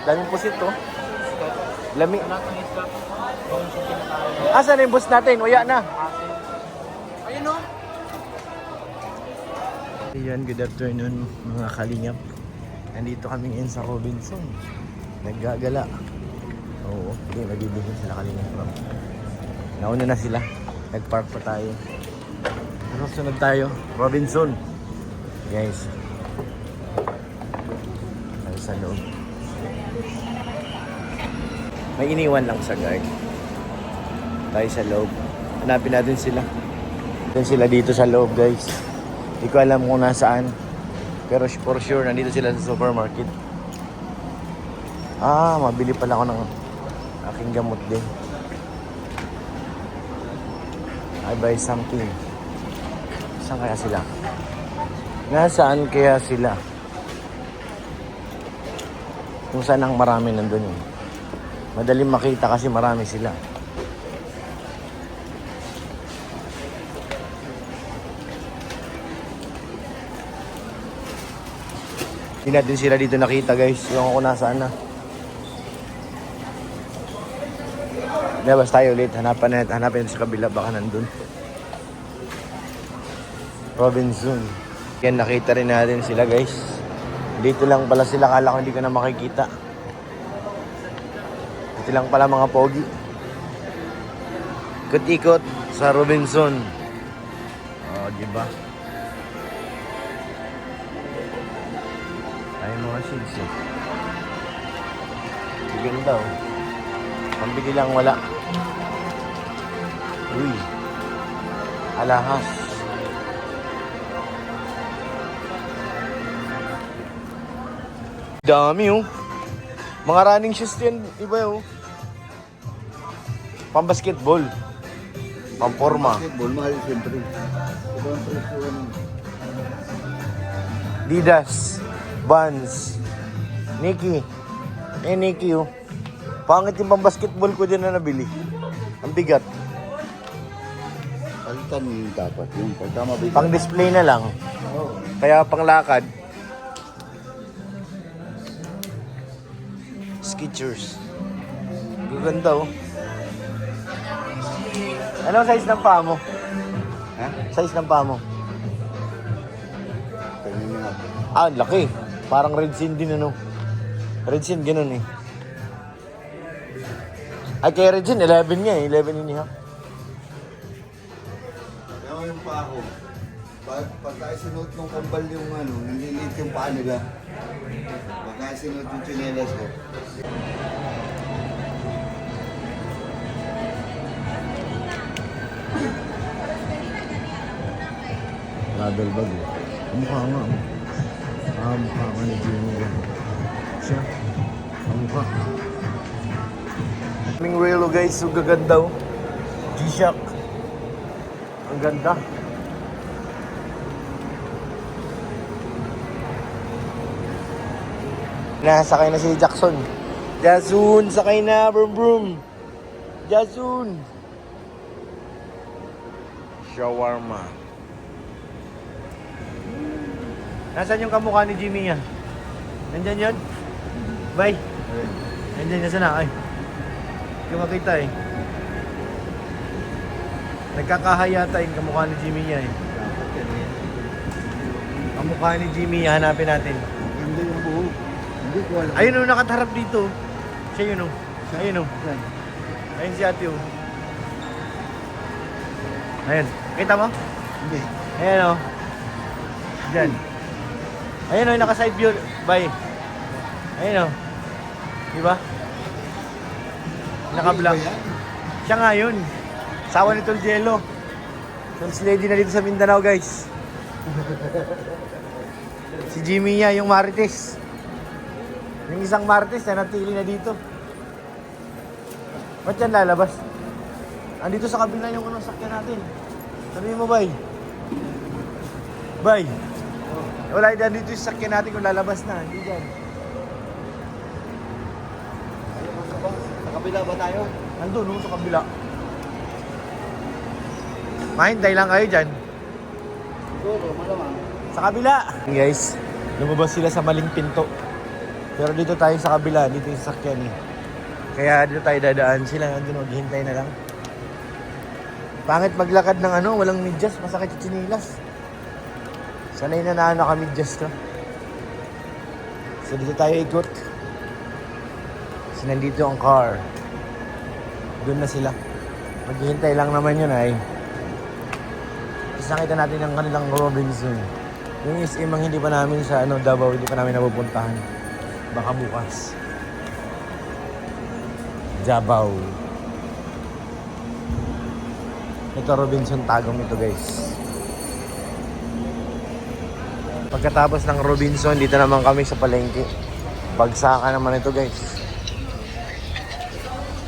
Daming pusit to. Lami. Asan yung bus natin? Uya na. Ayun o. Ayan, good afternoon mga kalingap. Nandito kami ngayon sa Robinson. Naggagala. Oo, hindi, nagbibigyan sila kalingap. Nauna na sila. Nagpark pa tayo. Ano sunod tayo? Robinson. Guys. Tayo sa loob. May iniwan lang sa guard. Tayo sa loob. Hanapin natin sila. Hanapin sila dito sa loob, guys. Hindi ko alam kung nasaan. Pero for sure, nandito sila sa supermarket. Mabili pala ako ng aking gamot din. I buy something. Saan kaya sila? Nasaan kaya sila? Kung saan ang marami nandun yun. Madaling makita kasi marami sila. Hindi natin sila dito nakita, guys. Yung ako nasaan na. Labas tayo ulit. Hanapin sa kabila. Baka nandun. Robinson. Yan, nakita rin natin sila, guys. Dito lang pala sila. Kala ko hindi ko na makikita. Dito lang pala mga pogi. Ikot-ikot sa Robinson. Diba? Ay, mga shades eh. Bigyan daw. Pambili lang wala. Uy. Alahas. Dami oh. Mga running shoes din. Iba oh. Pang-basketball. Pang-forma. Basketball, mahal siyempre. Ito ang presyo ano. Adidas. Vans. Nike. Nike oh. Pangit yung pang-basketball ko din na nabili. Ang bigat. Palitan yung dapat. Yung pagka mabigat. Pang-display na lang. Oo. Kaya pang-lakad. Skechers. Gaganda oh. Anong size ng paa mo? Ha? Size ng paa mo? Tingnan nga. Laki. Parang Red Sin din ano. Red Sin, ganun eh. Ay, kay Red Sin, 11 nga eh. 11 and a half. Kaya yung pa ako. Pag tayo sinuot ng kambal yung ano, nililiit yung paa nila. Pag tayo sinuot yung chinelas ko. Travel bag eh. Mukha nga. Mukha nga ni Jimmy. Siya. Mukha. Aming relo guys. So gaganda oh. G-Shock. Ang ganda. Nasakay na si Jackson. Jason, sakay na. Vroom vroom. Jason. Shawarma. Nasaan yung kamukha ni Jimmy yan? Nandyan yun? Bye. Nandyan, nasa na? Ay. Hindi ko makita eh. Nagkakahayata yung kamukha ni Jimmy yan eh. Kamukha ni Jimmy, hanapin natin. Hindi yung buhok. Hindi ko alam. Ayun o, nakatarap dito. Siya yun o. Ayun o. Saan? Ayun si ate o. Ayun. Kita mo? Hindi. Ayan o. Diyan. Ayun o, naka-side view. Bye. Ayun o. Diba? Naka-black. Hindi ba yan? Siya nga yun. Sawa ni Tolgelo. First lady na dito sa Mindanao, guys. Si Jimmy niya, yung Marites. Yung isang Marites na natili na dito. Ba't yan lalabas? Andito sa kabila yung unang sakyan natin. Sabihin mo, Bay. Bay. Wala yan dito yung sakyan natin kung lalabas na. Hindi dyan. Sa kabila ba tayo? Nandun, sa kabila. Mahintay lang kayo dyan. Siguro, malamang. Sa kabila. Guys, lumabas sila sa maling pinto. Pero dito tayo sa kabila, dito yung sakyan eh. Kaya dito tayo dadaan. Sila nandun, maghihintay na lang. Pangit maglakad ng ano, walang medyas, masakit yung chinilas. Sanay na naka-medyas ka. So dito tayo ikot. So nandito ang car. Doon na sila. Maghihintay lang naman yun ay. Tapos nakita natin ang kanilang Robinson. Yung SM ang hindi pa namin sa Davao, hindi pa namin napupuntahan. Baka bukas. Davao. Ito Robinson Tagum ito guys. Pagkatapos ng Robinson, dito naman kami sa palengke. Bagsakan naman ito guys.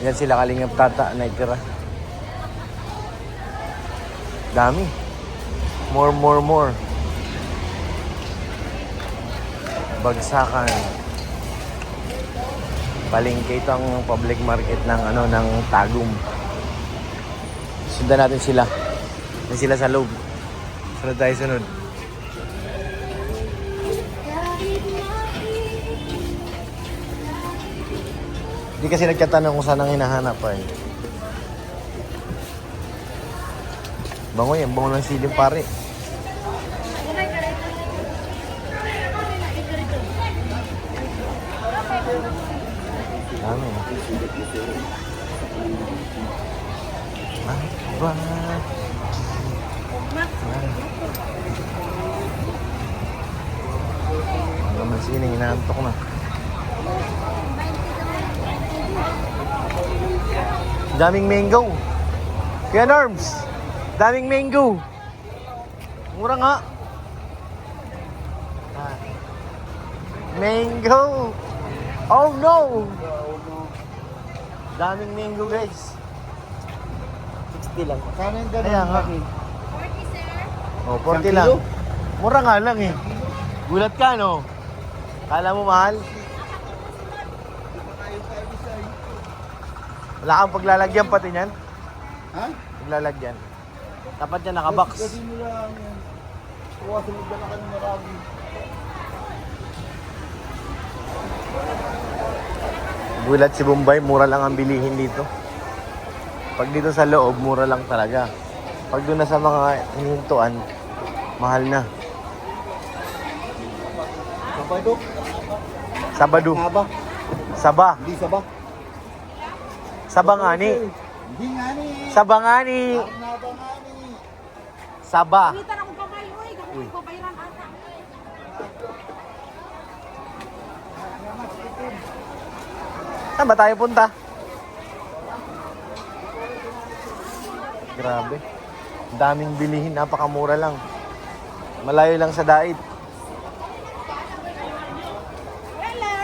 Yan sila Kalingap Tata na itira. Dami. More. Bagsakan. Palengke ito ang public market ng ng Tagum. Sundan natin sila. Yan sila sa loob. Sunod tayo sunod. Hindi kasi nagkatanong kung saan ang hinahanap eh. Bango yan, bango ng siling pare. Dami. Ba? Ang naman sining, inaantok na. Daming mango. Kuya Norms, daming mango. Mura nga. Mango. Oh no. Daming mango guys. 60 lang. Sana yung ganun. Kaya nga. 40, sir. Oh, 40 lang. Mura nga lang eh. Gulat ka no? Kala mo mahal? Wala kang paglalagyan pati niyan? Ha? Paglalagyan. Dapat yan nakabox. Kasi mo lang yan. Kuwasan mo dala ka ng marami. Gulat si Bombay, mura lang ang bilihin dito. Pag dito sa loob, mura lang talaga. Pag doon na sa mga hinintuan, mahal na. Sabado? Sabado. Saba? Saba. Hindi saba? Sabangani. Hindi nga ni. Sabangani. Naba nga ni. Saba. Kita na kong kamay, uy. Gawin ko bayaran ata. Saan ba tayo punta? Grabe. Daming bilihin, napakamura lang. Malayo lang sa dait. Hello!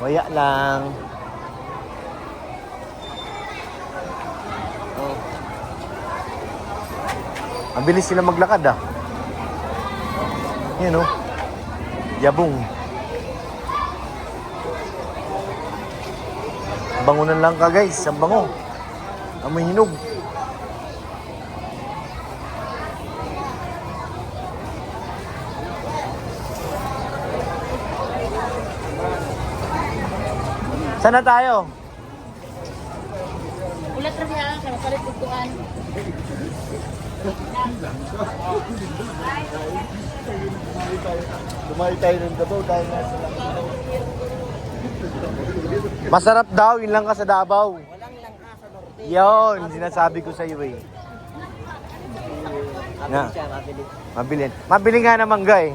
Waya lang. Oh. Ang bilis sila maglakad ah. Yan oh. Yabong. Bangunan lang ka guys, ang bango. Amoy hinog. Saan na tayo? Ulat na siya, kaya palit kutuan. Dumali tayo ng Davao dahil nasa Davao. Masarap daw, yun lang ka sa Davao. Yun, sinasabi ko sa iyo eh. Na. Mabili. Mabili nga naman ga eh.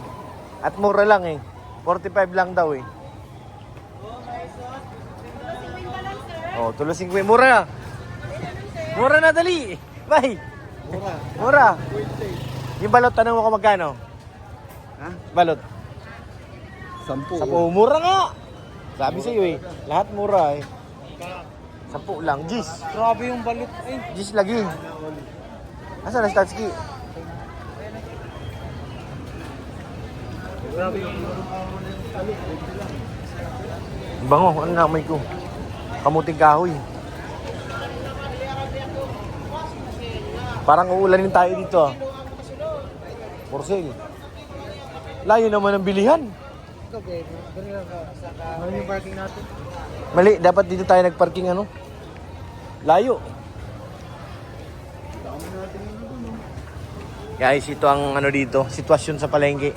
At mura lang eh. 45 lang daw eh. Oh, tulo 50. Mura na. Mura na, dali. Bye. Mura. Mura. Yung balot, tanong mo kung magkano? Ha? Balot. 10. Sapo, mura nga. Sabi sa iyo eh. Lahat mura eh. 10 lang. Gis. Grabe yung balut eh. Gis lagi. Asa na Statsky? Bango, ano na amoy ko? Kamuting kahoy. Parang uulanin tayo dito ah. For sale. Layo naman ang bilihan. Ito, babe. Ganun ka. Ano yung parking natin? Mali, dapat dito tayo nagparking ano? Layo. Guys, ito ang ano dito, sitwasyon sa palengke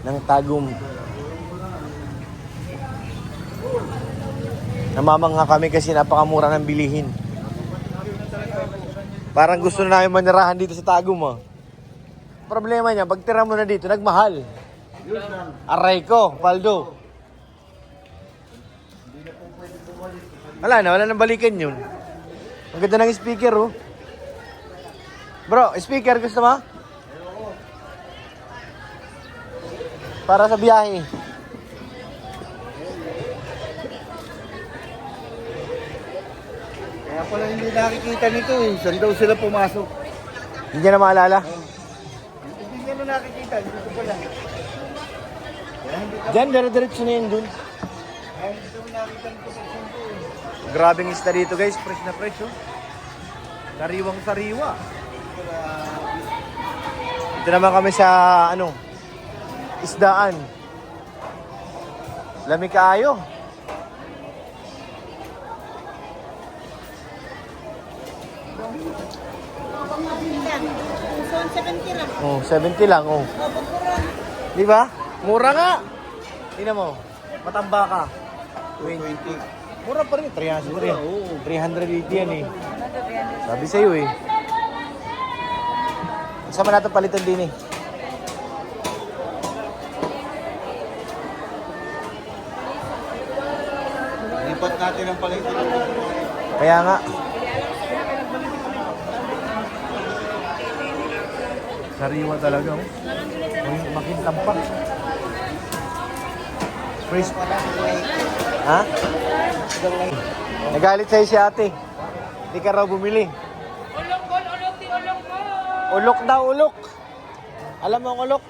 ng Tagum. Namamangha kami kasi napakamura ng bilihin. Parang gusto na namin manirahan dito sa Tagum ah. Problema niya, pag tira mo na dito, nagmahal. Aray ko, Paldo. Wala nang balikan yun. Ang ganda ng speaker oh. Bro, speaker gusto mo? Para sa biyahe. Kaya pala hindi nakikita nito eh. Saan daw sila pumasok? Hindi niya na maalala. Hindi nyo na nakikita, dito pala. Kaya hindi Diyan, dire-diretso na yun dun. kaya hindi ko nakita nito sa sunto eh. Grabing isda dito guys, fresh na fresh oh. Sariwang sariwa. Dito naman kami sa ano, isdaan. Lamig kaayo. Oh, 70 lang oh. Di ba? Mura nga. Tingnan mo. Matamba ka. 20. Mura pa rin. 300. 380 yan eh. Sabi sa'yo eh. Sama natin palitan din eh. Lipat natin ang palitin. Kaya nga. Sariwa talaga oh. Makintampak. Fresh pa lang. Ha? Nagalit sa'yo si ate. Hindi ka raw bumili. Ulok daw, ulok. Alam mo ang ulok?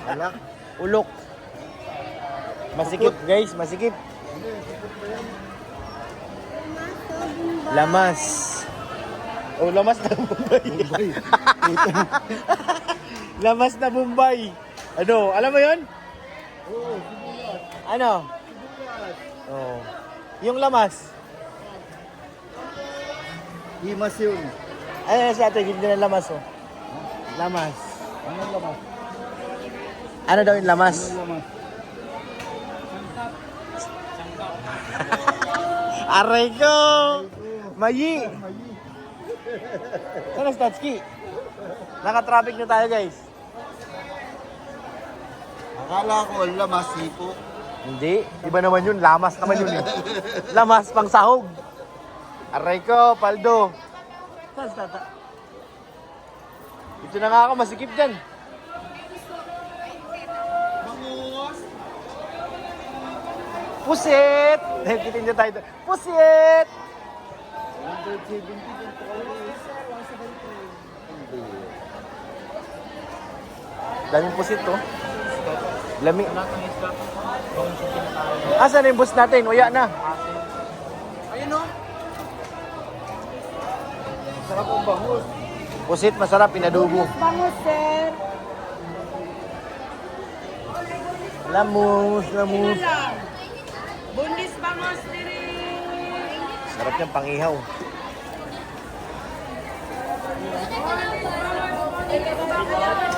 Alak. Ulok. Masikip guys, masikip. Lamas. Oh, lamas na Bombay. Lamas na Bombay. Ano, alam mo 'yon? Oo, Ano? Oh. Yung lamas. himas yun. Ano sa atin, hindi na lamas oh. Lamas. Anong lamas? Ano daw yung lamas? Anong lamas? Aray ko! Mayi! Saan ang Statski? Naka-traffic na tayo guys. Akala ko ang lamas, hipo. Hindi. Iba naman yun. Lamas naman yun eh. Lamas pang sahog. Aray ko, Paldo. Saan si tata? Ito na nga ako, masikip dyan. Pusit! Kitin niyo tayo. Pusit! 170. Daming pusit to. Lami. Asan na yung bus natin? Uya na. Ayun o. Sarap ang bangus. Pusit, masarap, pinadubo. Bangus, sir. Lamus, lamus. Bundis bangus, diri. Sarap niyang pangihaw. Ito ba kaya?